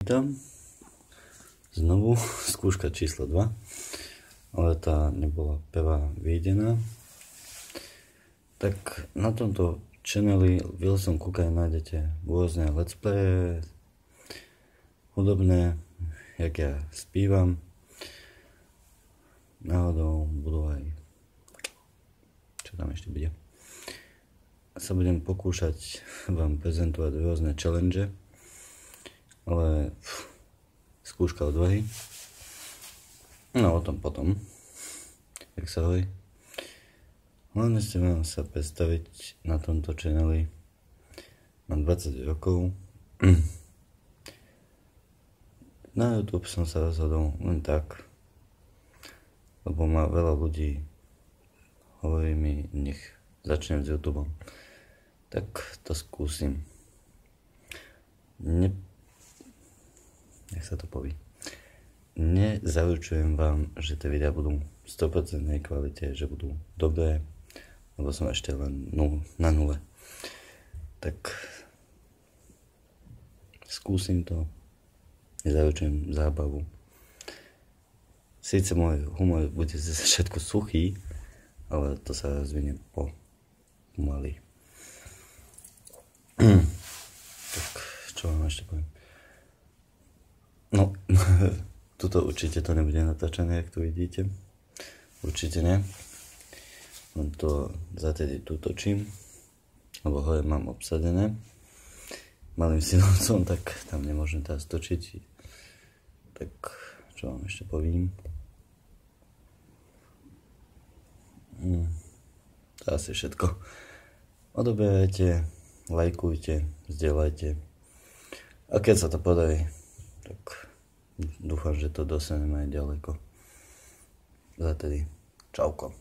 Vítam. Znovu skúška číslo 2, ale tá nebola prvá videná. Tak na tomto channeli Wilson Kukaj nájdete rôzne let's play hudobné, jak ja spívam. Náhodou budú aj, čo tam ešte bude, sa budem pokúšať vám prezentovať rôzne challenge, ale skúška odvahy. No o tom potom, jak sa hovorí. Hlavne ste vám sa predstaviť na tomto channeli. Mám 20 rokov. Na YouTube som sa rozhodol len tak, lebo ma veľa ľudí hovorí mi, nech začnem s YouTubeom. Tak to skúsim. Jak sa to povie? Nezaručujem vám, že tie videá budú v 100% kvalite, že budú dobré, lebo som ešte len na nule. Tak skúsim to, nezaručujem zábavu. Sice môj humor bude ze začiatku suchý, ale to sa rozvinie pomaly. Tak, čo vám ešte poviem? No, tuto určite to nebude natáčané, jak tu vidíte. Určite nie. Len to zatedy tu točím, lebo hore mám obsadené malým silovcom, tak tam nemôžem teraz točiť. Tak, čo vám ešte povím? To asi všetko. Odoberajte, lajkujte, zdieľajte. A keď sa to podarí, tak dúfam, že to dostaneme aj ďaleko. Zatedy, čauko.